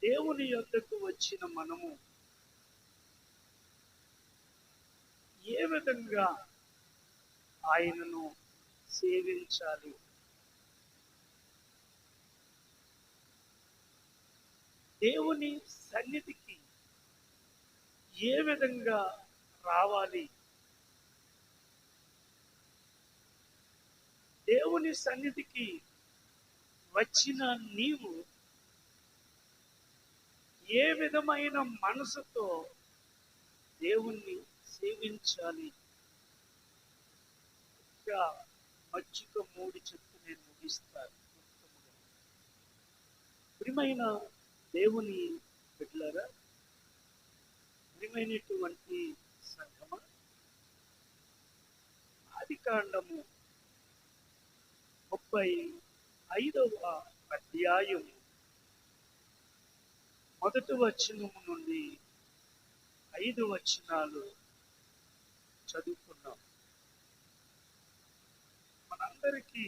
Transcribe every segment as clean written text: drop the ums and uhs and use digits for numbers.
దేవుని యొద్దకు వచ్చిన మనము ఏ విధంగా ఆయనను సేవించాలి? దేవుని సన్నిధికి ఏ విధంగా రావాలి? దేవుని సన్నిధికి వచ్చిన నీవు ఏ విధమైన మనసుతో దేవుణ్ణి సేవించాలి? ఇంకా మచ్చిక 3 చెప్పు నేను ముగిస్తాను. ప్రియమైన దేవుని బిడ్డలారా, ప్రియమైనటువంటి సంఘమ, ఆదికాండము 35వ అధ్యాయం మొదటి వచనము నుండి 5 వచనాలు చదువుకున్నాం. మనందరికీ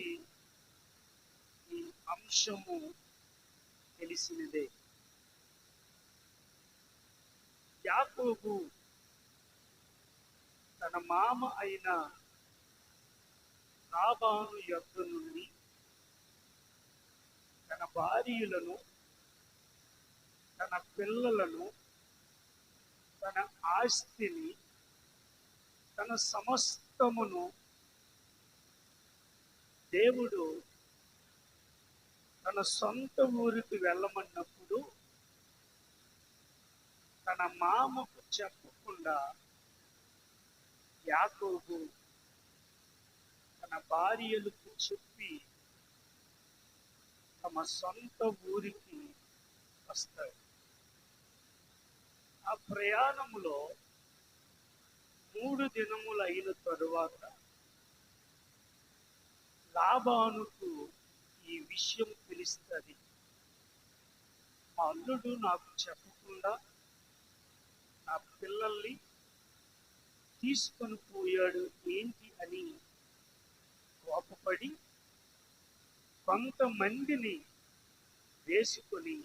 ఈ అంశము తెలిసినదే. యాకోబు తన మామ అయిన లాబాను యొద్ద నుండి తన భార్యలను, తన పిల్లలను, తన ఆస్తిని, తన సమస్తమును దేవుడు తన సొంత ఊరికి వెళ్ళమన్నప్పుడు తన మామకు చెప్పకుండా యాకోబు తన భార్యలకు చెప్పి తమ సొంత ఊరికి వస్తాడు. ఆ ప్రయాణంలో 3 దినములు అయిన తరువాత లాబానుకు ఈ విషయం తెలుస్తుంది. మా అల్లుడు నాకు చెప్పకుండా నా పిల్లల్ని తీసుకొని పోయాడు ఏంటి అని కోపపడి కొంతమందిని వేసుకొని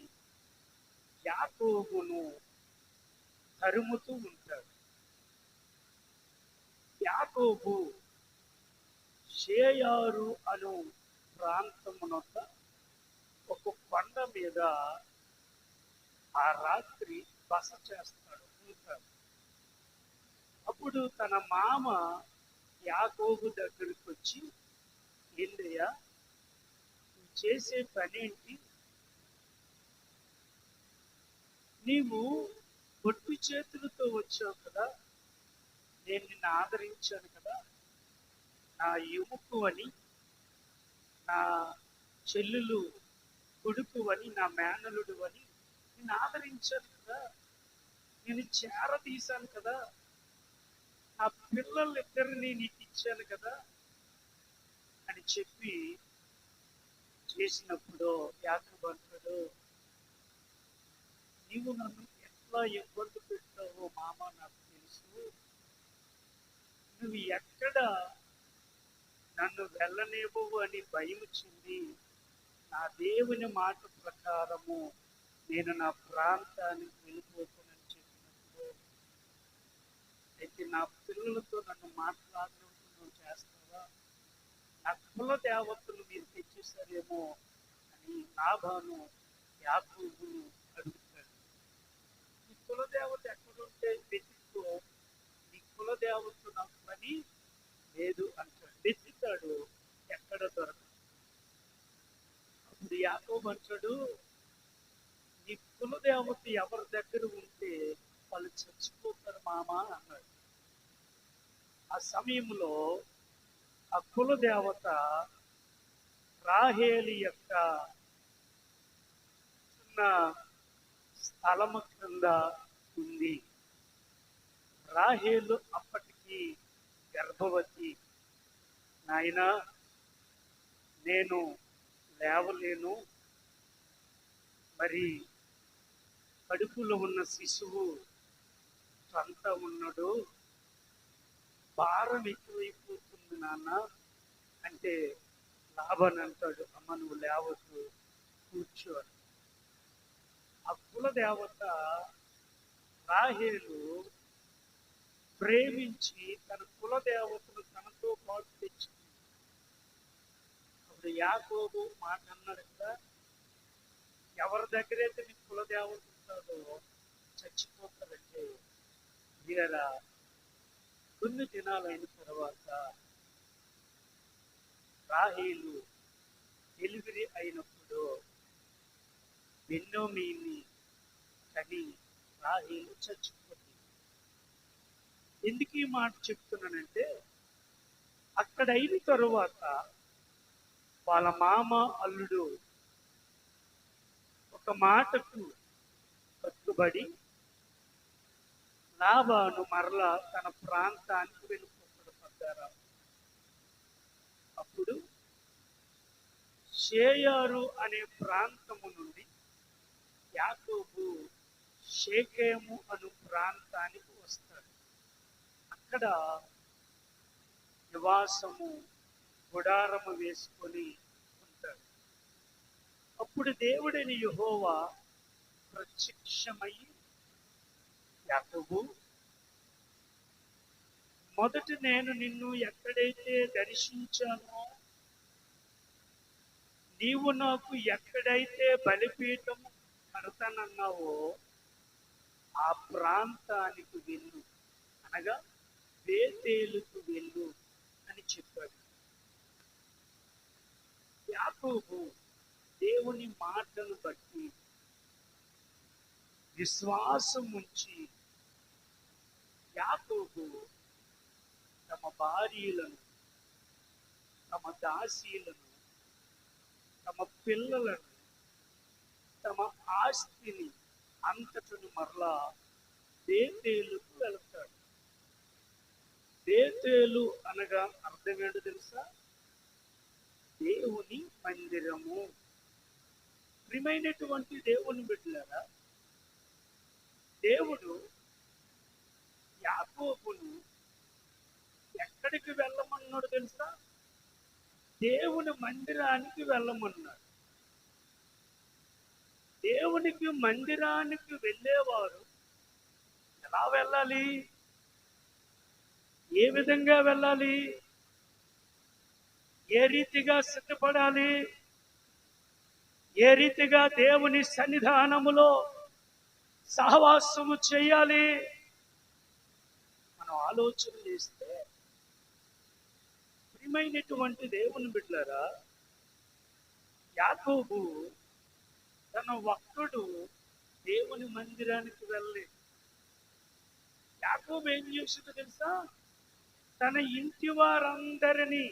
యాకోబును తరుముతూ ఉంటాడు. యాకోబు షేయారు అను ప్రాంతమునొద్ద ఒక కొండ మీద ఆ రాత్రి బస చేస్తాడు, ఉంటాడు. అప్పుడు తన మామ యాకోబు దగ్గరికి వచ్చి, ఏంటయ్యా నువ్వు చేసే పనేంటి? నీవు ఒట్టి చేతులతో వచ్చావు కదా, నేను నిన్ను ఆదరించాను కదా, నా ఎముకు అని, నా చెల్లులు కొడుకు అని, నా మేనలుడు అని నేను ఆదరించాను కదా, నేను చేరదీశాను కదా, నా పిల్లలిద్దరిని నీకు ఇచ్చాను కదా అని చెప్పి చేసినప్పుడు యాకోబు అంటాడు, నీవు నన్ను ఎట్లా ఇబ్బంది పెట్టావో మామ నాకు తెలుసు. నువ్వు ఎక్కడ నన్ను వెళ్ళనివ్వవు అని భయం చెంది నా దేవుని మాట ప్రకారము నేను నా ప్రాంతానికి వెళ్ళిపోతానని చెప్పినప్పుడు, అయితే నా పిల్లలతో నన్ను మాట్లాడినట్టు నువ్వు చేస్తావా? నా కుల దేవతలు మీరు తెచ్చేసారేమో అని లాబాను యాకోబును అడుగుతాడు. నీ కులదేవత ఎక్కడుంటే వెతుక్కో, నీ కులదేవత నాకు పని లేదు అంటాడు. వెతుకుతాడు, ఎక్కడ దొరకదు. అప్పుడు యాకోబు అంటాడు, నీ కులదేవత ఎవరి దగ్గర ఉంటే వాళ్ళు చచ్చిపోతారు మామ అన్నాడు. ఆ సమయంలో ఆ కులదేవత రాహేలు యొక్క చిన్న స్థలము క్రింద ఉంది. రాహేలు అప్పటికి గర్భవతి. నాయనా నేను లేవలేను, మరి కడుపులో ఉన్న శిశువు అంతా ఉన్నాడు, భారం ఎక్కువైపోతుంది నాన్న అంటే లాబాను అంటాడు, అమ్మ నువ్వు లేవద్దు, కూర్చో. ఆ కుల దేవత రాహేలు ప్రేమించి తన కుల దేవతను తనతో పాటు తెచ్చింది. అప్పుడు యాకోబు మాట అన్నాడు కదా, ఎవరి దగ్గరైతే నీ కుల దేవత ఉంటుందో చచ్చిపోతారంటే వీరా కొన్ని దినాలైన తర్వాత రాహేలు డెలివరీ అయినప్పుడు బెన్యామీన్ని కని రాహేలు చచ్చిపోతుంది. ఎందుకు ఈ మాట చెప్తున్నానంటే, అక్కడ అయిన తరువాత వాళ్ళ మామ అల్లుడు ఒక మాటకు కట్టుబడి లాబాను మరలా తన ప్రాంతానికి వెళ్ళిపోతారు. అప్పుడు షేయారు అనే ప్రాంతము నుండి యాకోబు షేకెము అను ప్రాంతానికి వస్తాడు. అక్కడ నివాసము గుడారము వేసుకొని ఉంటాడు. అప్పుడు దేవుడైన యెహోవా ప్రత్యక్షమై, యాకోబు, మొదట నేను నిన్ను ఎక్కడైతే దర్శించానో, నీవు నాకు ఎక్కడైతే బలిపీఠం కడతానన్నావో ఆ ప్రాంతానికి వెళ్ళు, అనగా బేతేలుకు వెళ్ళు అని చెప్పాడు. యాకోబు దేవుని మాటను బట్టి విశ్వాసం ఉంచి యాకోబు తమ భార్యలను, తమ దాసీలను, తమ పిల్లలను, తమ ఆస్తిని అంతటను మరలా బేతేలుకు వెళ్తాడు. బేతేలు అనగా అర్థం ఏంటో తెలుసా? దేవుని మందిరము. ప్రియమైనటువంటి దేవుని బిడ్డలారా, దేవుడు యాకోబును ఎక్కడికి వెళ్ళమన్నాడు తెలుసా? దేవుని మందిరానికి వెళ్ళమన్నాడు. దేవునికి మందిరానికి వెళ్ళేవారు ఎలా వెళ్ళాలి? ఏ విధంగా వెళ్ళాలి? ఏ రీతిగా సిద్ధపడాలి? ఏ రీతిగా దేవుని సన్నిధానములో సహవాసము చేయాలి? మనం ఆలోచన చేస్తే, ప్రియమైనటువంటి దేవుని బిడ్డలారా, యాకోబు తన ఒక్కడు దేవుని మందిరానికి వెళ్ళి, యాకోబు ఏం చేసిందో తెలుసా? తన ఇంటి వారందరినీ,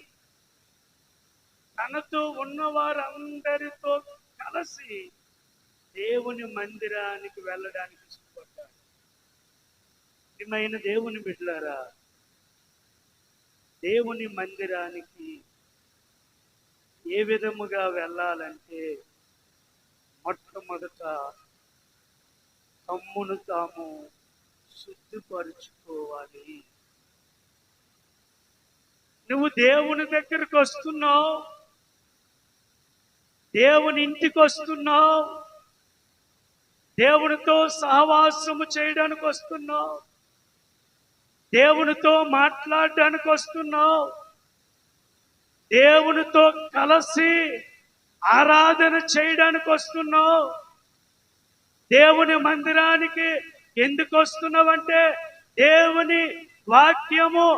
తనతో ఉన్న వారందరితో కలిసి దేవుని మందిరానికి వెళ్ళడానికి ఇష్టపడ్డాడు. ప్రియమైన దేవుని బిడ్డలారా, దేవుని మందిరానికి ఏ విధముగా వెళ్ళాలంటే, మొట్టమొదట తమ్మును తాము శుద్ధిపరుచుకోవాలి. నువ్వు దేవుని దగ్గరికి వస్తున్నావు, దేవుని ఇంటికి వస్తున్నావు, దేవునితో సహవాసము చేయడానికి వస్తున్నావు, దేవునితో మాట్లాడడానికి వస్తున్నావు, దేవునితో కలిసి ఆరాధన చేయడానికి వస్తున్నావు. దేవుని మందిరానికి ఎందుకు వస్తున్నావంటే, దేవుని వాక్యము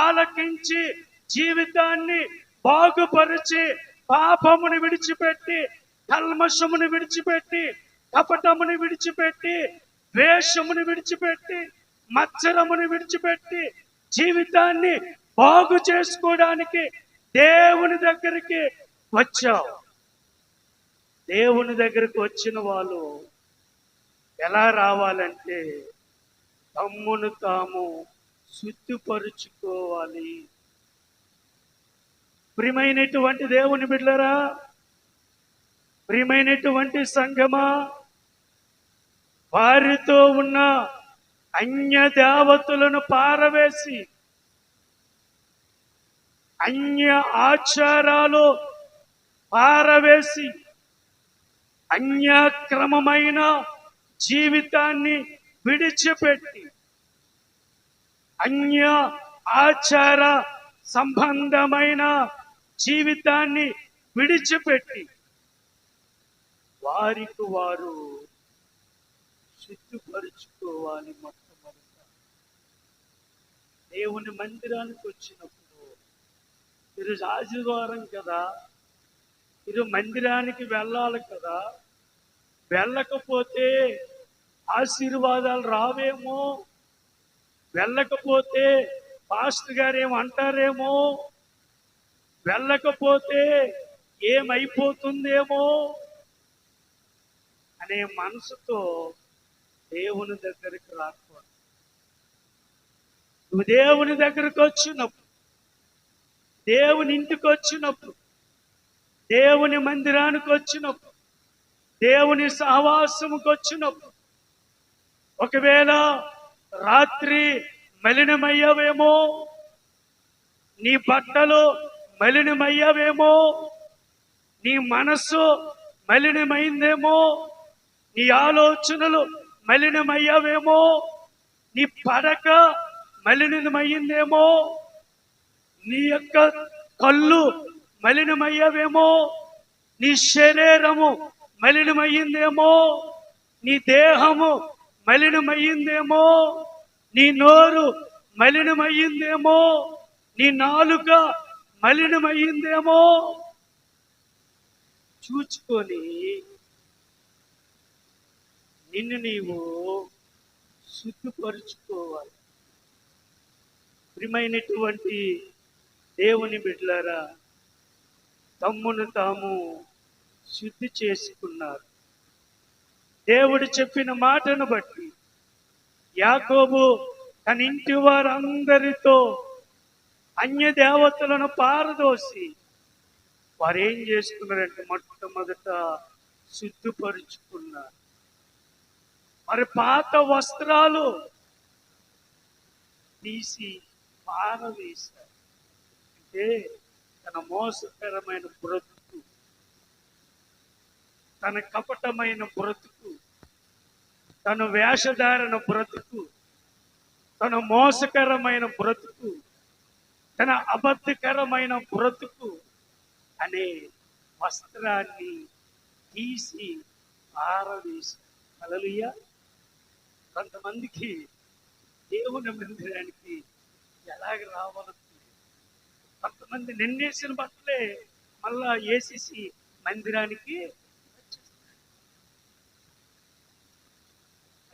ఆలకించి జీవితాన్ని బాగుపరిచి, పాపమును విడిచిపెట్టి, కల్మషమును విడిచిపెట్టి, కపటమును విడిచిపెట్టి, ద్వేషమును విడిచిపెట్టి, మత్సరమును విడిచిపెట్టి జీవితాన్ని బాగు చేసుకోవడానికి దేవుని దగ్గరికి వచ్చావు. దేవుని దగ్గరికి వచ్చిన వాళ్ళు ఎలా రావాలంటే, తమ్మును తాము శుద్ధిపరుచుకోవాలి. ప్రియమైనటువంటి దేవుని బిడ్డలారా, ప్రియమైనటువంటి సంఘమా, వారితో ఉన్న అన్య దేవతలను పారవేసి, అన్య ఆచారాలు పారవేసి, అన్యక్రమమైన జీవితాన్ని విడిచిపెట్టి అన్య ఆచార సంబంధమైన జీవితాన్ని విడిచిపెట్టి వారికి వారు శుద్ధిపరుచుకోవాలి. మొట్టమొదట దేవుని మందిరానికి వచ్చినప్పుడు, ఈరోజు ఆదివారం కదా, ఈరోజు మందిరానికి వెళ్ళాలి కదా, వెళ్ళకపోతే ఆశీర్వాదాలు రావేమో, వెళ్ళకపోతే పాస్టర్ గారు ఏమంటారేమో, వెళ్ళకపోతే ఏమైపోతుందేమో అనే మనసుతో దేవుని దగ్గరికి రాకూడదు. నువ్వు దేవుని దగ్గరికి వచ్చినప్పుడు, దేవుని ఇంటికి వచ్చినప్పుడు, దేవుని మందిరానికి వచ్చినప్పుడు, దేవుని సహవాసముకు వచ్చినప్పుడు, ఒకవేళ రాత్రి మలినమయ్యావేమో, నీ బట్టలు మలినమయ్యావేమో, నీ మనస్సు మలినమైందేమో, నీ ఆలోచనలు మలినమయ్యావేమో, నీ పడక మలినమయ్యిందేమో, నీ యొక్క కళ్ళు మలినమయ్యావేమో, నీ శరీరము మలినమయ్యిందేమో, నీ దేహము మలినమయ్యిందేమో, నీ నోరు మలినమయ్యిందేమో, నీ నాలుక మలినమయ్యిందేమో చూచుకొని నిన్ను నీవు శుద్ధిపరుచుకోవాలి. ప్రియమైనటువంటి దేవుని బిడ్డలారా, తమ్మును తాము శుద్ధి చేసుకున్నారు. దేవుడు చెప్పిన మాటను బట్టి యాకోబు తన ఇంటి వారందరితో అన్య దేవతలను పారదోసి వారు ఏం చేసుకున్నారంటే మొట్టమొదట శుద్ధిపరుచుకున్నారు. మరి పాత వస్త్రాలు తీసి పారవేశారు. అంటే తన మోసకరమైన బ్రతుకు, తన కపటమైన బ్రతుకు, తన వేషధారణ బ్రతుకు, తన మోసకరమైన బ్రతుకు, తన అబద్ధకరమైన బ్రతుకు అనే వస్త్రాన్ని తీసి పారవేశారు. హల్లెలూయా. కొంతమందికి దేవుని మందిరానికి ఎలాగ రావాలో, కొంతమంది నిన్నేసిన బట్టలే మళ్ళా ఏసీసీ మందిరానికి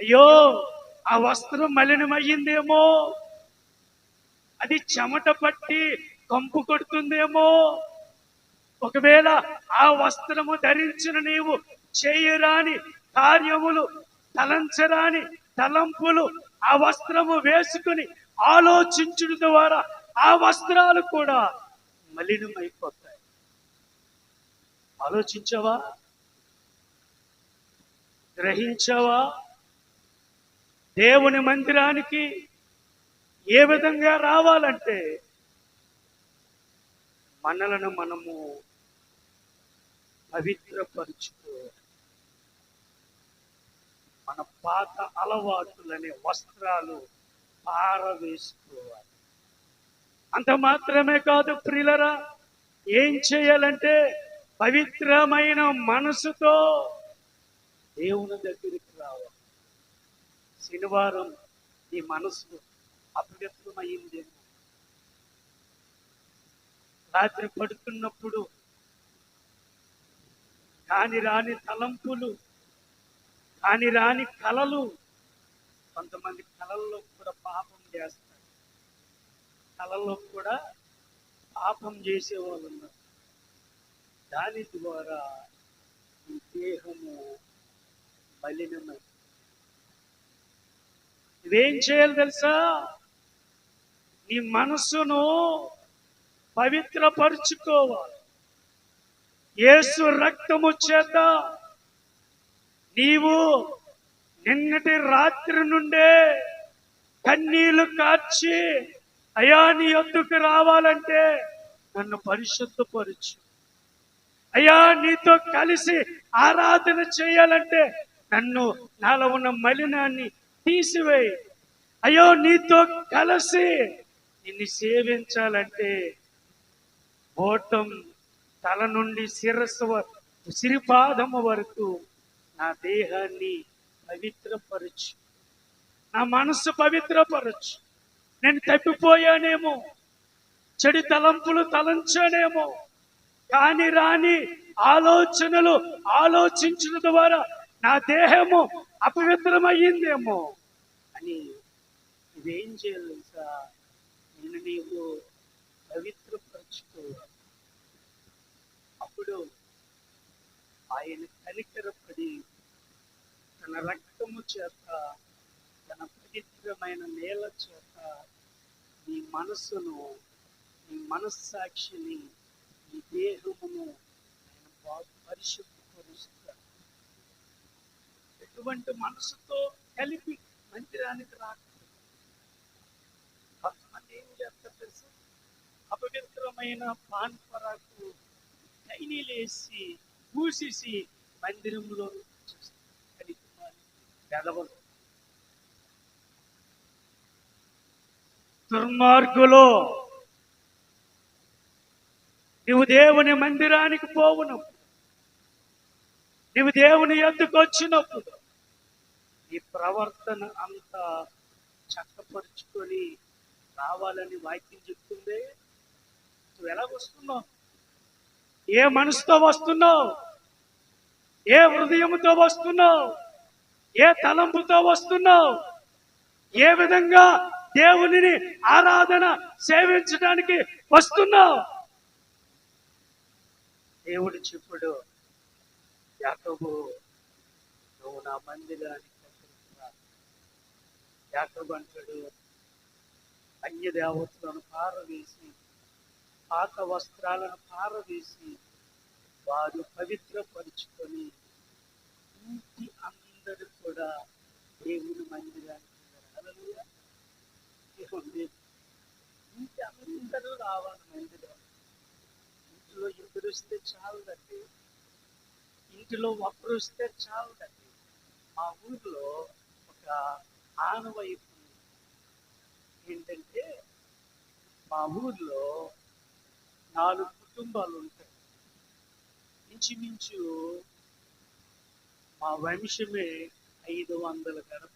అయ్యో ఆ వస్త్రం మలినమయ్యిందేమో, అది చెమట పట్టి కంపు కొడుతుందేమో, ఒకవేళ ఆ వస్త్రము ధరించిన నీవు చేయరాని కార్యములు, తలంచరాని తలంపులు ఆ వస్త్రము వేసుకుని ఆలోచించడం ద్వారా ఆ వస్త్రాలు కూడా మలినమైపోతాయి. ఆలోచించవా? గ్రహించవా? దేవుని మందిరానికి ఏ విధంగా రావాలంటే మనలను మనము పవిత్రపరుచుకోవాలి. మన పాత అలవాటులనే వస్త్రాలు పారవేసుకోవాలి. అంత మాత్రమే కాదు ప్రియులరా, ఏం చేయాలంటే పవిత్రమైన మనసుతో దేవుని దగ్గరికి రావాలి. శనివారం నీ మనసు అపవిత్రమైందేమో, రాత్రి పడుకున్నప్పుడు కాని రాని తలంపులు, కాని రాని కలలు, కొంతమంది కలల్లో కూడా పాపం చేస్తారు, కలల్లో కూడా పాపం చేసేవాళ్ళు ఉన్నారు. దాని ద్వారా ఈ దేహము మలినమై నువ్వేం చేయాలి తెలుసా? నీ మనసును పవిత్రపరుచుకోవాలి. యేసు రక్తము చేత నీవు నిన్నటి రాత్రి నుండే కన్నీళ్లు కార్చి అయ్యా నీ యొద్దకు రావాలంటే నన్ను పరిశుద్ధపరచు, అయ్యా నీతో కలిసి ఆరాధన చేయాలంటే నన్ను నాలో ఉన్న మలినాన్ని తీసివేయి. అయ్యో, నీతో కలిసి నిన్ను సేవించాలంటే ఓటం తల నుండి సిరిపాదము వరకు నా దేహాన్ని పవిత్రపరచు, నా మనసు పవిత్రపరచు. నేను తప్పిపోయానేమో, చెడు తలంపులు తలంచానేమో, కాని రాని ఆలోచనలు ఆలోచించడం ద్వారా నా దేహము అపవిత్రమయ్యిందేమో అని ఇవేం చేయాలి సార్? నేను నీవు పవిత్రపరచుకోవాలి. అప్పుడు ఆయన కనికరపడి తన రక్తము చేత, తన పవిత్రమైన నేల చేత నీ మనస్సును, నీ మనస్సాక్షిని, నీ దేహమును ఆయన బాగు పరిశుద్ధపరుస్తాడు. ఎటువంటి మనసుతో కలిపి మందిరానికి రాకూడదు. కొంతమంది ఏం చేస్తారు తెలుసు? అపవిత్రమైన పాన్ పరాకు కైనీలేసి పూసేసి మందిరంలో పెదవలు. దుర్మార్గులో, నువ్వు దేవుని మందిరానికి పోవునప్పుడు, నువ్వు దేవుని యొద్దకు వచ్చినప్పుడు నీ ప్రవర్తన అంతా చక్కపరుచుకొని రావాలని వాక్యం చెప్తుందే. నువ్వు ఎలా వస్తున్నావు? ఏ మనసుతో వస్తున్నావు? ఏ హృదయంతో వస్తున్నావు? ఏ తలంపుతో వస్తున్నావు? ఏ విధంగా దేవునిని ఆరాధన సేవించడానికి వస్తున్నావు? దేవుడు చెప్పుడు, యాకోబు, నువ్వు నా మందిరానికి రా. యాకోబు అంటాడు, అన్య దేవతలను పారవేసి, పాత వస్త్రాలను పారవేసి వారు పవిత్రపరుచుకొని ఇంటి అందరూ కూడా దేవుని మందిరానికి ఇంటి అందరూ రావాలి మందిరం. ఇంట్లో ఇద్దరు వస్తే చాలదండి, ఇంటిలో ఒకరు వస్తే చాలదండి. మా ఊర్లో ఒక ఆనవాయితీ ఏంటంటే, మా ఊర్లో 4 కుటుంబాలు ఉంటాయి. ఇంచుమించు మా వంశమే 500 గడప.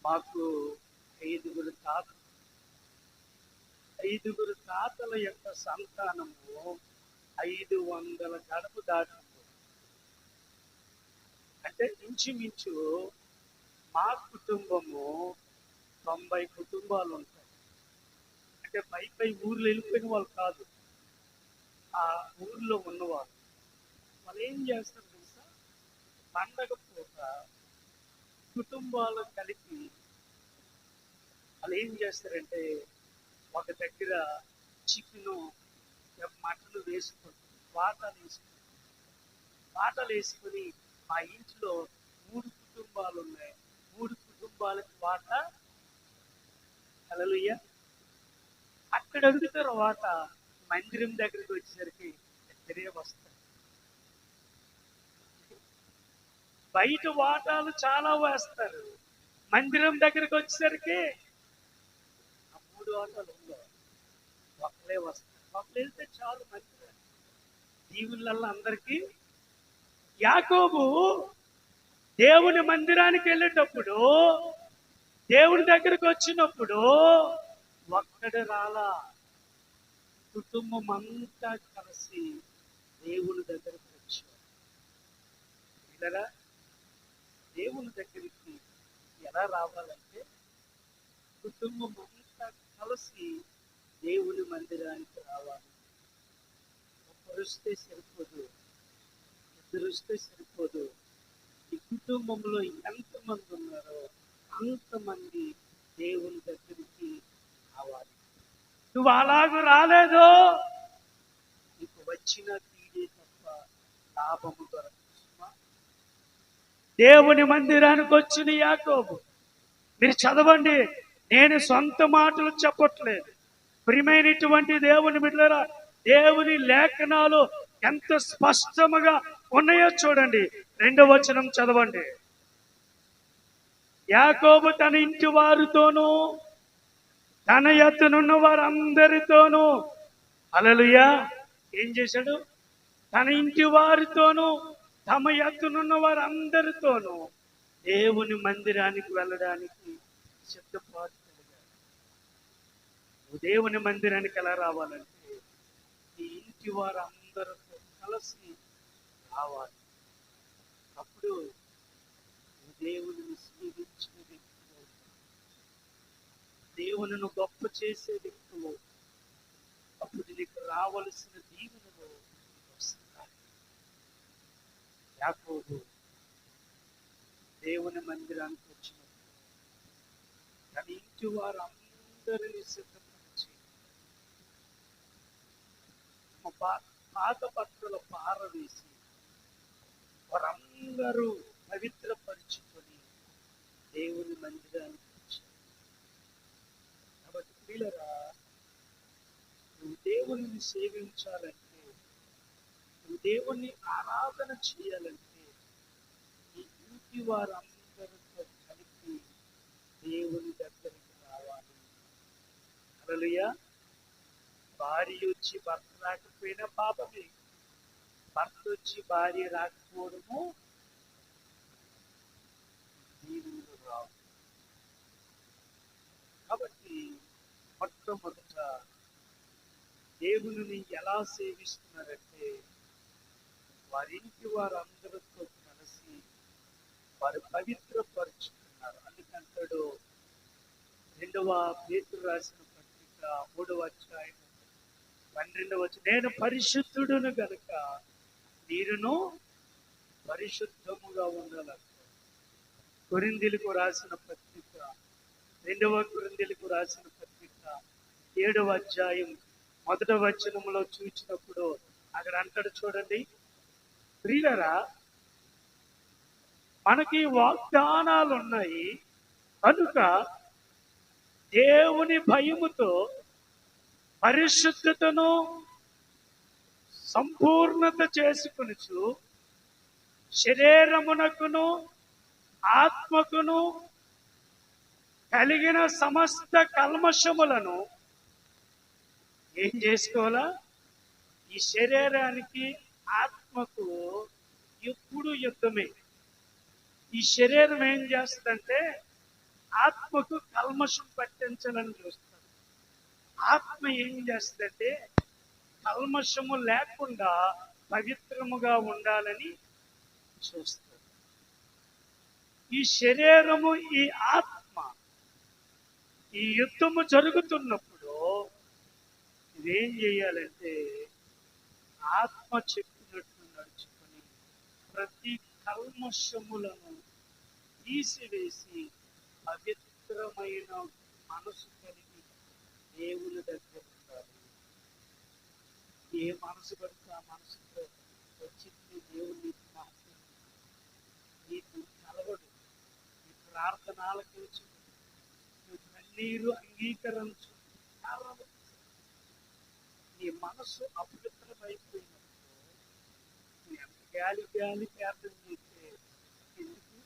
మాకు 5 తాతలు. 5 తాతల యొక్క సంతానము 500 గడప దాటింది. అంటే ఇంచుమించు మా కుటుంబము 90 కుటుంబాలు ఉంటాయి. అంటే పై ఊర్లో వెళ్ళిపోయిన వాళ్ళు కాదు, ఆ ఊర్లో ఉన్నవాళ్ళు. వాళ్ళు ఏం చేస్తారు తెలుసా? పండగ పూట కుటుంబాలు కలిపి వాళ్ళు ఏం చేస్తారంటే, ఒక దగ్గర చికెను, మటన్ వేసుకొని వాటాలు వేసుకొని మా ఇంట్లో 3 కుటుంబాలు ఉన్నాయి, 3 కుటుంబాలకు వాటా. హల్లెలూయా. అక్కడ అడుగుతారు వాటా. మందిరం దగ్గరికి వచ్చేసరికి ఇద్దరే వస్తారు. బయట వాటాలు చాలా వేస్తారు, మందిరం దగ్గరికి వచ్చేసరికి 3 వాటాలు ఉండవు, ఒకళ్ళే వస్తారు. ఒకళ్ళు వెళ్తే చాలు మందిరం దీవులల్లో అందరికీ. యాకోబు దేవుని మందిరానికి వెళ్ళేటప్పుడు, దేవుని దగ్గరికి వచ్చినప్పుడు ఒక్కడు రాలా, కుటుంబం అంతా కలిసి దేవుని దగ్గరికి వచ్చారు. ఇలా దేవుని దగ్గరికి ఎలా రావాలంటే, కుటుంబం అంతా కలిసి దేవుని మందిరానికి రావాలి. ఒకరు వస్తే సరిపోదు, ఇద్దరు వస్తే సరిపోదు. ఈ కుటుంబంలో ఎంతమంది ఉన్నారో అంతమంది దేవుని దగ్గరికి రావాలి. నువ్వు అలాగూ రాలేదో నీకు వచ్చిన తీరే తప్ప లాభము దొరకదు. దేవుని మందిరానికి వచ్చిన యాకోబు, మీరు చదవండి, నేను సొంత మాటలు చెప్పట్లేదు. ప్రియమైనటువంటి దేవుని బిడ్డలారా, దేవుని లేఖనాలు ఎంత స్పష్టముగా ఉన్నాయో చూడండి. రెండవ వచనం చదవండి. యాకోబు తన ఇంటి వారితోనూ తన యొద్దనున్న వారందరితోనూ, హల్లెలూయా, ఏం చేశాడు? తన ఇంటి వారితోనూ తమ యొద్దనున్న వారందరితోనూ దేవుని మందిరానికి వెళ్ళడానికి సిద్ధపాటు కలిగాడు. నువ్వు దేవుని మందిరానికి ఎలా రావాలంటే ఈ ఇంటి వారందరితో కలిసి రావాలి. అప్పుడు దేవుని సేవించే వ్యక్తులు, దేవునిను గొప్ప చేసే వ్యక్తులు, అప్పుడు నీకు రావలసిన దీవెనలు వస్తాయి. యాకోబు దేవుని మందిరానికి వచ్చినప్పుడు తన ఇంటి వారందరినీ సిద్ధపరిచి పాత బట్టలు పారవేసి వారందరూ పవిత్రపరుచుకొని దేవుని మందిరానికి వచ్చారు. కాబట్టి ప్రియులారా, నువ్వు దేవుని సేవించాలంటే, నువ్వు దేవుని ఆరాధన చేయాలంటే నీ ఇంటి వారందరితో కలిపి దేవుని దగ్గరికి రావాలి. హల్లెలూయా. భార్య వచ్చి భర్త రాకపోయినా పాపమే, భర్త వచ్చి భార్య రాకపోవడము దీవులు రావు. కాబట్టి మొట్టమొదట దేవుని ఎలా సేవిస్తున్నారంటే వారింటి వారందరితో కలిసి వారు పవిత్రపరుచుకున్నారు. అందుకంటాడు 2వ పేతురు రాసిన పత్రిక 3వ అధ్యాయం 12వ వచనం, నేను పరిశుద్ధుడును గనుక మీరును పరిశుద్ధముగా ఉండాలంట. కొరింథీయులకు రాసిన పత్రిక 2వ కొరింథీయులకు రాసిన పత్రిక 7వ అధ్యాయం 1వ వచనంలో చూసినప్పుడు అక్కడ అంటాడు చూడండి, ప్రియులారా, మనకి వాగ్దానాలు ఉన్నాయి కనుక దేవుని భయముతో పరిశుద్ధతను సంపూర్ణత చేసుకొనుచు శరీరమునకును ఆత్మకును కలిగిన సమస్త కల్మషములను ఏం చేసుకోవాలా? ఈ శరీరానికి ఆత్మకు ఎప్పుడు యుద్ధమే. ఈ శరీరం ఏం చేస్తుందంటే ఆత్మకు కల్మషం పట్టించాలని చూస్తుంది. ఆత్మ ఏం చేస్తుందంటే కల్మషము లేకుండా పవిత్రముగా ఉండాలని చూస్తుంది. ఈ శరీరము ఈ ఆత్మ ఈ యుద్ధము జరుగుతున్నప్పుడు ఇదేం చేయాలంటే ఆత్మ చెప్పినట్టు నడుచుకొని ప్రతి కల్మషములను తీసివేసి పవిత్రమైన మనసు కలిగి దేవుని దగ్గర ఉండాలి. ఏ మనసు పడితే ఆ మనసుతో వచ్చింది దేవుని నీకు కలవడు. నీ ప్రార్థన ఆలకించు, నీ కన్నీరు అంగీకరించు. నీ మనసు అపవిత్రమైపోయినప్పుడు నువ్వు ఎంత గాలి ప్రార్థన చేస్తే ఎందుకు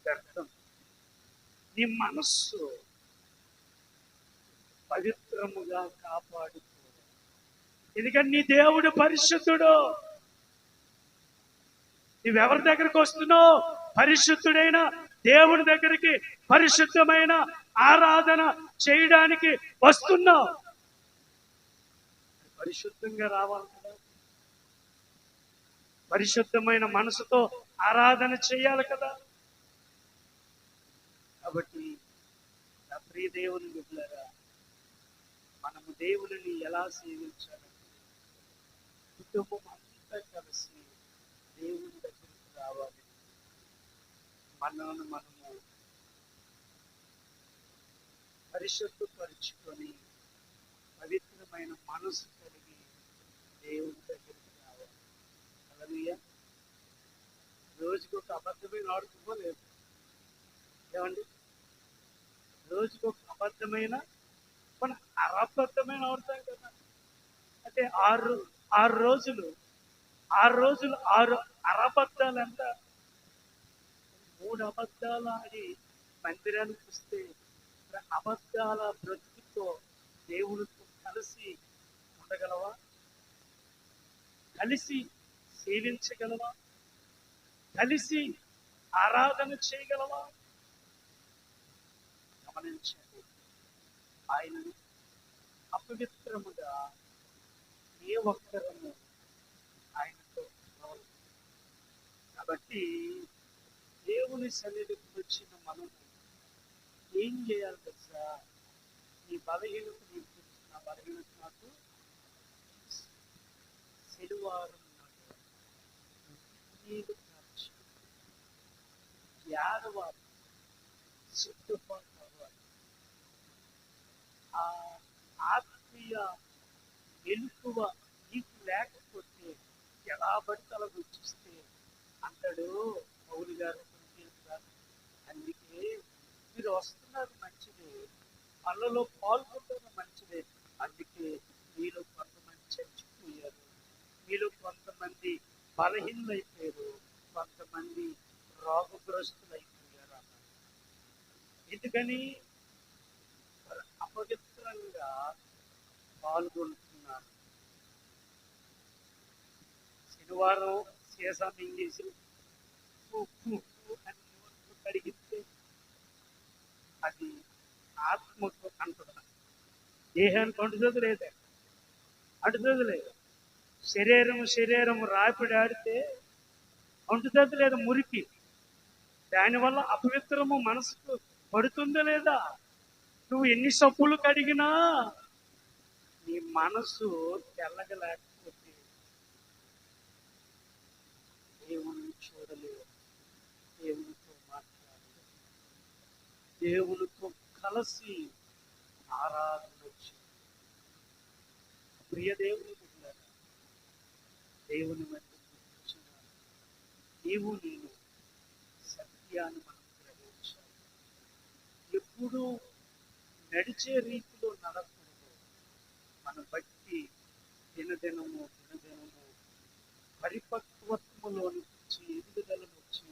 వ్యర్థం. నీ మనస్సు పవిత్రముగా కాపాడుకో. ఎందుకంటే నీ దేవుడు పరిశుద్ధుడు. నువ్వెవరి దగ్గరికి వస్తున్నావు? పరిశుద్ధుడైన దేవుడి దగ్గరికి పరిశుద్ధమైన ఆరాధన చేయడానికి వస్తున్నావు. పరిశుద్ధంగా రావాలి కదా, పరిశుద్ధమైన మనసుతో ఆరాధన చేయాలి కదా. కాబట్టి నా ప్రియ దేవుని బిడ్డలారా, మనము దేవుని ఎలా సేవించాలంటే కుటుంబం అంతా కలిసి దేవుని దగ్గరికి రావాలి. మనల్ని మనము పరిశుద్ధపరుచుకొని పవిత్రమైన మనసు కలిగి దేవుని దగ్గరికి రావాలి. హల్లెలూయా. రోజుకు ఒక అబద్ధమైన ఆడుకోలేదు ఏమండి? రోజుకు ఒక అబద్ధమైన మన అబద్ధమైన ఆడుతాం కదా. అంటే ఆరు రోజులు 6 అరబద్ధాలు ఎంత? మూడు అబద్ధాలు ఆడి మందిరానికి వస్తే అబద్ధాల బ్రతుకుతో దేవుడితో కలిసి ఉండగలవా? కలిసి సేవించగలవా? కలిసి ఆరాధన చేయగలవా? గమనించండి, ఆయనను అపవిత్రముగా ఏ ఒక్కరము ఆయనతో ఉండవలెను. కాబట్టి దేవుని సన్నిధికి వచ్చిన మనము ఏం చేయాలి తెలుసా? నీ బలహీనత నీకు తెలుసు, నా బలహీనత నాకు శనివారం నాడు నీళ్ళు కాచి ఏడవాలి, సిద్ధపాటు అవ్వాలి. ఆ ఆత్మీయ ఎలుకువ నీకు లేకపోతే ఎలా పడితే అలా వచ్చిస్తే అంటాడు పౌలు గారు. అందుకే మీరు వస్తున్నారు మంచిదే, పనులలో పాల్గొంటున్న మంచిదే. అందుకే మీలో కొంతమంది చచ్చిపోయారు, మీలో కొంతమంది బలహీనైపోయారు, కొంతమంది రోగగ్రస్తులైపోయారు అన్నారు. ఎందుకని? అపవిత్రంగా పాల్గొంటున్నారు. శనివారం సీసా మింగేసి అని కడిగితే అది ఆత్మకు అంటున్నా, దేహానికి అంటుతుంది లేదా? అంటుతుంది లేదు. శరీరం రాపిడాడితే అంటుతుంది లేదా? మురికి. దానివల్ల అపవిత్రము మనసుకు పడుతుందా లేదా? నువ్వు ఎన్ని సబ్బులు కడిగినా నీ మనసు తెల్లగలేకపోతే దేవుని చూడలేవు, దేవునితో మాట్లాడలేవు, దేవునితో కలిసి ఆరాధన చేయాలి. ప్రియ దేవుని బిడ్డలారా, దేవుని మధ్య నీవు నేను సత్యాన్ని మనం గ్రహించాలి. ఎప్పుడు నడిచే రీతిలో నడకూడదు. మన బట్టి దినదినము పరిపక్వత్వములోని వచ్చి ఎదుగుదలను వచ్చి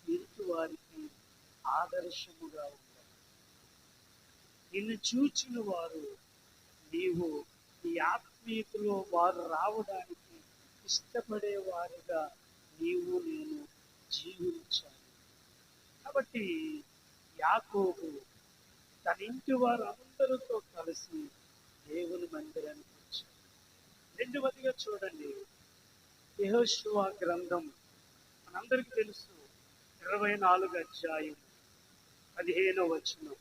ఎదుటి వారికి ఆదర్శముగా ఉండాలి. నిన్ను చూచిన వారు నీవు ఈ ఆత్మీయతలో వారు రావడానికి ఇష్టపడే వారిగా నీవు నేను జీవించాలి. కాబట్టి యాకోబు తన ఇంటి వారు అందరితో కలిసి దేవుని మందిరానికి వచ్చారు. రెండవదిగా చూడండి, యెహోషువ గ్రంథం మనందరికీ తెలుసు, 24వ అధ్యాయం 15వ వచనం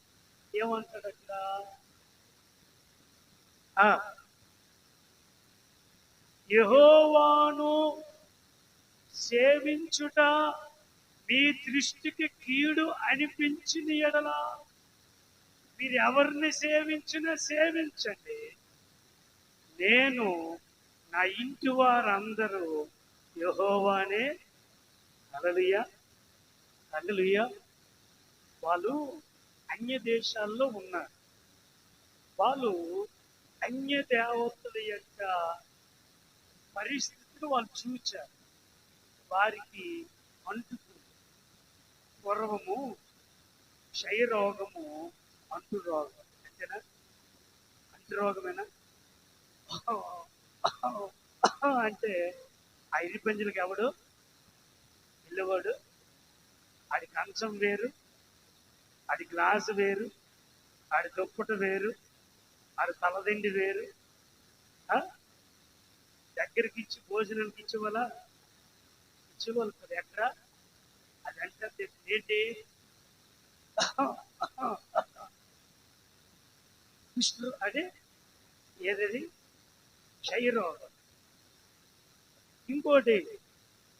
ఏమంటాడట? యెహోవాను సేవించుట మీ దృష్టికి కీడు అనిపించిన ఎడల మీరు ఎవరిని సేవించినా సేవించండి, నేను నా ఇంటి వారందరూ యెహోవానే. హల్లెలూయా, హల్లెలూయా. వాళ్ళు అన్య దేశాల్లో ఉన్నారు. వాళ్ళు అన్య దేవతల యొక్క పరిస్థితిని వాళ్ళు చూచారు. వారికి అంటుతుంది. పూర్వము క్షయరోగము అంటు రోగం, అంతేనా? అంటు రోగమేనా? అంటే ఆ ఇరి పంజులకు ఎవడు వెళ్ళేవాడు? ఆడి కంచం వేరు, ఆడి గ్లాసు వేరు, ఆడి దుప్పట వేరు, ఆడి తలదిండి వేరు. దగ్గరికి ఇచ్చి భోజనానికి ఇచ్చేవాళ్ళ కదా ఎక్కడ? అదంటే ఏంటి? అదే ఏదది? క్షయరోగం.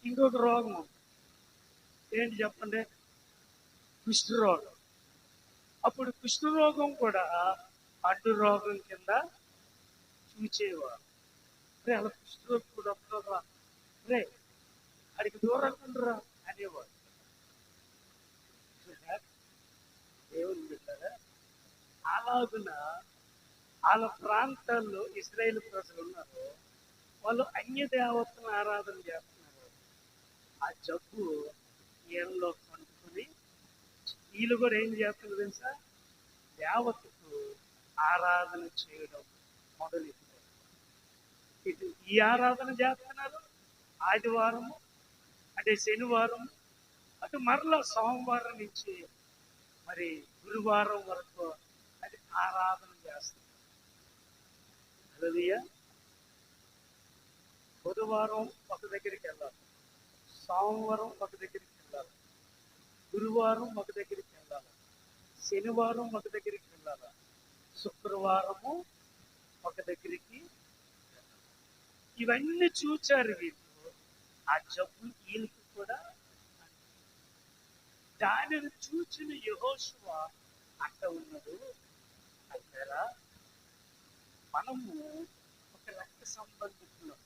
ఇంకొక రోగం ఏంటి చెప్పండి? కుష్ఠరోగం. అప్పుడు కుష్ఠరోగం కూడా అడ్డు రోగం కింద చూచేవారు. అలా కుష్ఠరోగం కూడా వస్తుందా రే, అడిగి దూరంగా ఉండరా అనేవాడు. దేవుని బిడ్డలారా, అలాగున వాళ్ళ ప్రాంతాల్లో ఇశ్రాయేలు ప్రజలు ఉన్నారు. వాళ్ళు అన్య దేవతలను ఆరాధన చేస్తున్నారు. ఆ జబ్బు ఏళ్ళలో పండుకొని వీళ్ళు కూడా ఏం చేస్తున్నారు తెలుసా? దేవతకు ఆరాధన చేయడం మొదలెట్టారు. ఇటు ఈ ఆరాధన చేస్తున్నారు ఆదివారం, అంటే శనివారం, అటు మరలా సోమవారం నుంచి మరి గురువారం వరకు అది ఆరాధన చేస్తారు. హల్లెలూయా. బుధవారం ఒక దగ్గరికి వెళ్ళాలి, సోమవారం ఒక దగ్గరికి వెళ్ళాలి, గురువారం ఒక దగ్గరికి వెళ్ళాలి, శనివారం ఒక దగ్గరికి వెళ్ళాలి, శుక్రవారము ఒక దగ్గరికి. ఇవన్నీ చూచారు వీళ్ళు. ఆ జబ్బు వీళ్ళకి కూడా. దానిని చూచిన యెహోషువ అంట ఉన్నది, అంటారా మనము ఒక రక్త సంబంధికులు.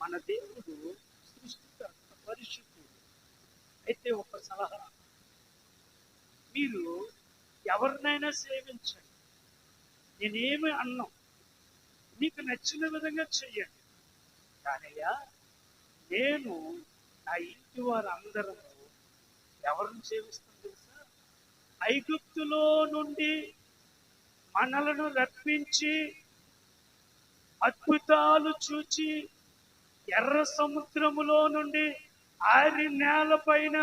మన దేవుడు సృష్టికర్త, పరిశుద్ధుడు. అయితే ఒక సలహా, మీరు ఎవరినైనా సేవించండి, నేనేమి అన్నాం, మీకు నచ్చిన విధంగా చెయ్యండి. కానయ్యా నేను నా ఇంటి వారు అందరము ఎవరిని సేవిస్తాం తెలుసా? ఐగుప్తులో నుండి మనలను రప్పించి అద్భుతాలు చూచి ఎర్ర సముద్రములో నుండి ఆరి నేలపైన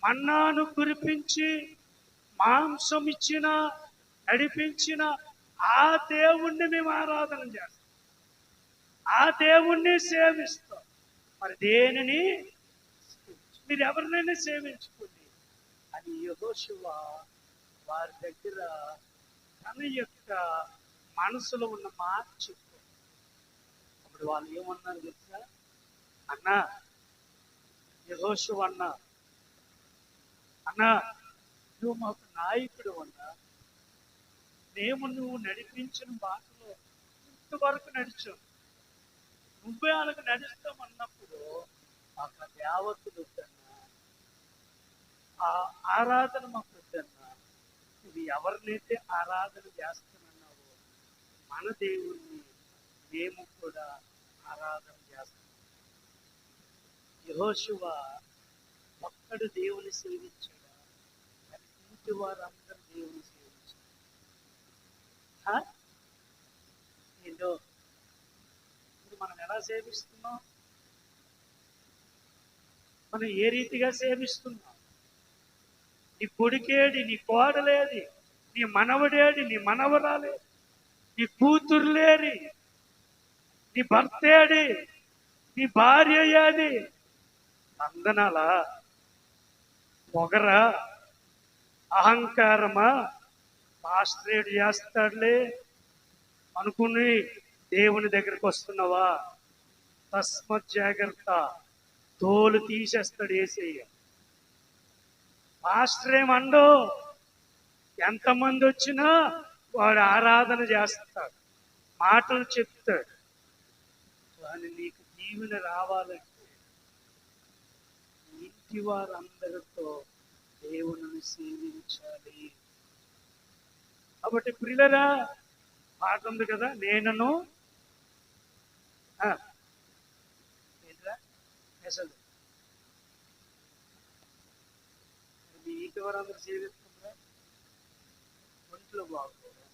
మన్నాను కురిపించి మాంసం ఇచ్చిన, నడిపించిన ఆ దేవుణ్ణి మేము ఆరాధన చేస్తాం, ఆ దేవుణ్ణి సేవిస్తాం. మరి దేనిని మీరు ఎవరినైనా సేవించుకోండి అని యెహోషువ వారి దగ్గర తన యొక్క మనసులో ఉన్న మాట చెప్పారు. అప్పుడు వాళ్ళు ఏమన్నారు తెలుసా? అన్నా, యెహోషువ అన్నా, అన్నా నువ్వు మాకు నాయకుడు అన్నా, మేము నువ్వు నడిపించిన బాటలో ఇంతవరకు నడిచావు, నువ్వే వాళ్ళకి నడుస్తామన్నప్పుడు మాకు దేవతలు వద్దన్నా, ఆ ఆరాధన మాకు వద్దన్నా, నువ్వు ఎవరినైతే ఆరాధన చేస్తానన్నావో మన దేవుణ్ణి మేము కూడా ఆరాధన చేస్తాం. యెహోషువ ఒక్కడు దేవుని సేవించాడా? ఇంటి వారందరూ దేవుని సేవించారు. ఏంటో ఇప్పుడు మనం ఎలా సేవిస్తున్నాం? మనం ఏ రీతిగా సేవిస్తున్నాం? నీ కొడుకేడి, నీ కోడలేది, నీ మనవడేడి, నీ మనవరాలేది, నీ కూతురులేరి, నీ భర్తేడి, నీ భార్య ఏది? వందనాలా, పొగరా, అహంకారమా, పాస్టరేడు చేస్తాడులే అనుకుని దేవుని దగ్గరికి వస్తున్నావా? తస్మత్ జాగ్రత్త, తోలు తీసేస్తాడు యేసయ్య. పాస్టర్ ఏమండో, ఎంతమంది వచ్చినా వాడు ఆరాధన చేస్తాడు, మాటలు చెప్తాడు. కానీ నీకు దీవెన రావాలంటే ఇంటి వారందరితో దేవుని సేవించాలి. కాబట్టి ప్రియులరా, పాట ఉంది కదా, నేనను అసలు మీ ఇంటి వారందరూ సేవిస్తుందా? ఒంట్లో బాగుంటుందా?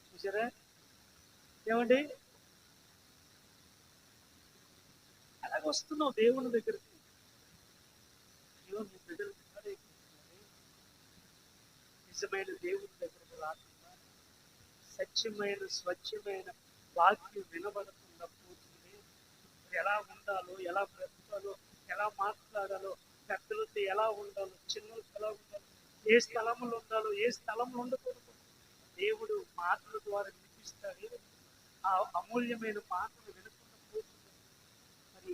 చూసారా ఏమండి? అలాగ వస్తున్నావు దేవుని దగ్గరికి. అయ్యో మీ బిడ్డలు నిజమైన దేవుని దగ్గరకు రాకుండా సత్యమైన స్వచ్ఛమైన వాక్యం వినబడకుండా పోతుంది. ఎలా ఉండాలో, ఎలా బ్రతకాలో, ఎలా మాట్లాడాలో, పెద్దలతో ఎలా ఉండాలో, చిన్నలతో ఎలా ఉండాలో, ఏ స్థలంలో ఉండాలో, ఏ స్థలంలో ఉండకూడదు దేవుడు మాటల ద్వారా వినిపిస్తాడు. ఆ అమూల్యమైన మాటలు వినకుండా పోతుంది. మరి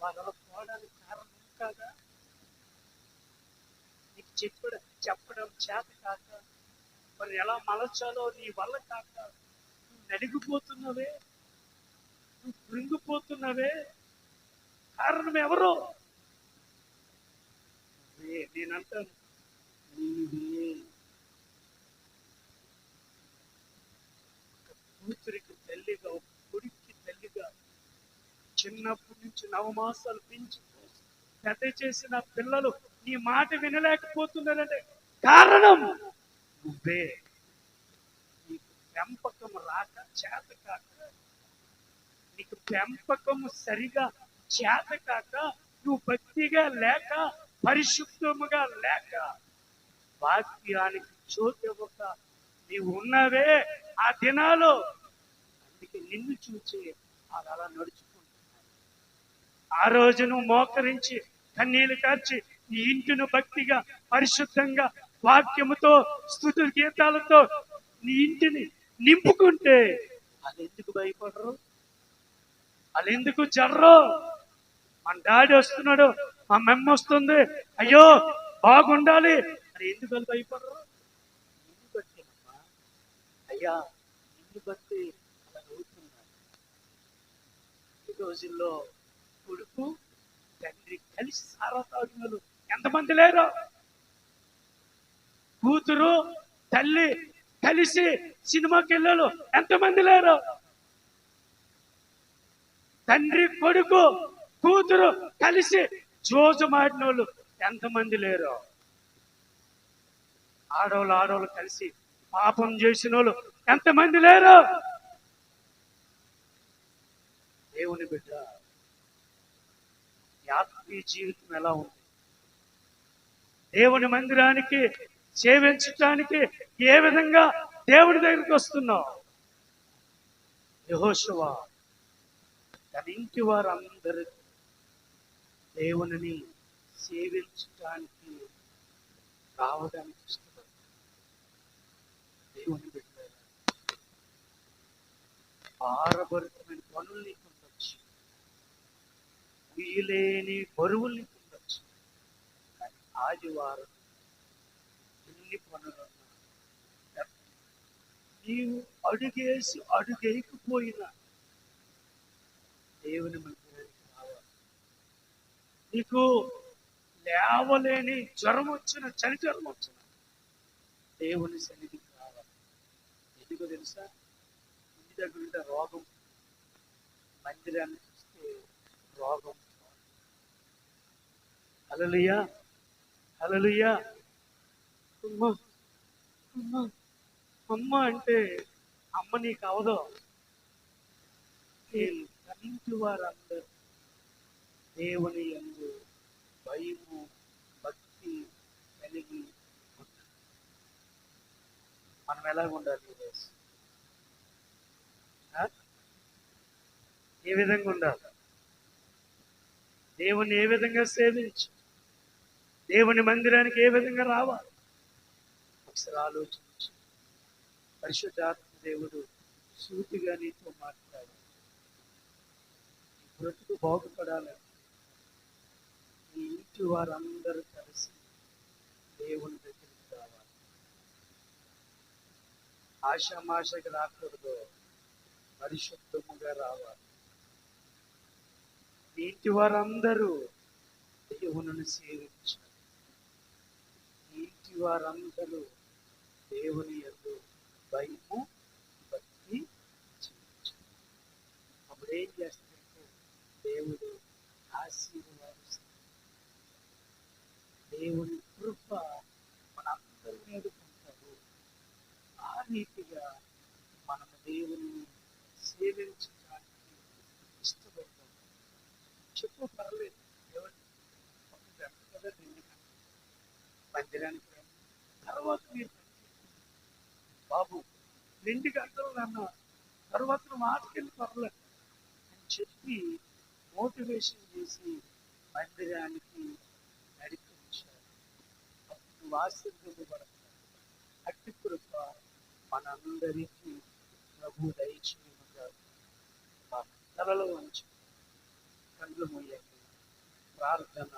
వారు అలా పోవడానికి కారణం కాదా? నీకు చెప్పడం చేత కాక, మరి ఎలా మలచాలో నీ వల్ల కాక నువ్వు నలిగిపోతున్నవే, నువ్వు కృంగిపోతున్నవే. కారణం ఎవరు? నేనంటాను, నీవే. కూతురికి తల్లిగా, ఒక కొడుక్కి తల్లిగా, చిన్నప్పటి నుంచి 9 మాసాలు పెంచి పెద్ద చేసిన పిల్లలు నీ మాట వినలేకపోతున్నారంటే కారణం నువ్వే. నీకు పెంపకం రాక, చేత కాక, నీకు పెంపకం సరిగా చేత కాక, నువ్వు భక్తిగా లేక, పరిశుద్ధముగా లేక, వాక్యానికి చోటివ్వక నీవు ఉన్నవే ఆ దినాలు. అందుకే నిన్ను చూచి అది అలా నడుచుకుంటున్నాను. ఆ రోజు నువ్వు మోకరించి కన్నీళ్లు కార్చి నీ ఇంటిని భక్తిగా, పరిశుద్ధంగా, వాక్యముతో, స్తుతుల గీతాలతో నీ ఇంటిని నింపుకుంటే వాళ్ళు ఎందుకు భయపడరు? వాళ్ళు ఎందుకు జర్రు? మన డాడీ వస్తున్నాడు, మా మెమ్మ వస్తుంది, అయ్యో బాగుండాలి అని ఎందుకు వాళ్ళు భయపడరు? నిన్ను బట్టేనమ్మా. అయ్యా నిన్ను బట్టి అలా అవుతున్నాను. ఈ రోజుల్లో కొడుకు తండ్రి కలిసి సారా తాగినలు ఎంతమంది లేరు? కూతురు తల్లి కలిసి సినిమాకి వెళ్ళారు ఎంతమంది లేరు? తండ్రి కొడుకు కూతురు కలిసి జోజమాడిన వాళ్ళు ఎంతమంది లేరు? ఆడవాళ్ళు కలిసి పాపం చేసిన వాళ్ళు ఎంతమంది లేరు? దేవుని బిడ్డ, ఆత్మీయ జీవితం ఎలా ఉంది? దేవుని మందిరానికి సేవించటానికి ఏ విధంగా దేవుడి దగ్గరికి వస్తున్నావు? యెహోషువ తన ఇంటి వారందరూ దేవునిని సేవించటానికి రావడానికి ఇష్టపడతారు. దేవుని బిడ్డ, భారభరితమైన పనులు నీకు ఉండొచ్చు, వీలేని బరువులు నీకు ఉండొచ్చు. కానీ ఆదివారం ఎన్ని పనులున్నా నీవు అడుగేసి అడుగేయకపోయినా దేవుని మందిరానికి రావాలి. నీకు లేవలేని జ్వరం వచ్చిన, చలి జ్వరం వచ్చిన దేవుని సన్నిధికి రావాలి. ఎందుకో తెలుసా? ఇంటి దగ్గర ఉంటే రోగం, మందిరాన్ని చూస్తే రోగం. హల్లెలూయా, హల్లెలూయా. అమ్మ అమ్మ అమ్మ అంటే అమ్మ నీకు అవదు. ఇంటి వారందరూ దేవుని యందు భయము, భక్తి కలిగి ఉంటారు. మనం ఎలా ఉండాలి? ఏ విధంగా ఉండాలి? దేవుని ఏ విధంగా సేవించి, దేవుని మందిరానికి ఏ విధంగా రావాలి? ఒకసారి ఆలోచించి, పరిశుద్ధాత్మ దేవుడు సూటిగా నీతో మాట్లాడాలి. బ్రతుకు బాగుపడాలని ఈ ఇంటి వారందరూ కలిసి దేవుని దగ్గరికి రావాలి. ఆషామాషకి రాకూడదు, పరిశుద్ధముగా రావాలి. ఈ ఇంటి వారందరూ దేవుని సేవించాలి. ఈ ఇంటి వారందరూ దేవుని యందు భయము, భక్తి జీవించాలి. అప్పుడు ఏం చేస్తారంటే దేవుడు ఆశీర్వాదిస్తాడు. దేవుని కృప మనందరి మీద ఉంటాడు. ఆ రీతిగా మనం దేవుని సేవించడానికి ఇష్టపడతాం. చెప్పు పర్లేదు, దేవుడు కదా మందిరానికి తర్వాత మీరు బాబు 2 గంటలు నన్ను తర్వాత మాటకెళ్ళి పర్లేదు అని చెప్పి మోటివేషన్ చేసి మందిరానికి నడిపించారు. అప్పుడు ఆశీర్వదించబడతారు. అట్టి కృప మనందరికీ ప్రభు దయచేయమన్నారు. తలలో ఉంచి కళ్ళు మూయండి, ప్రార్థన.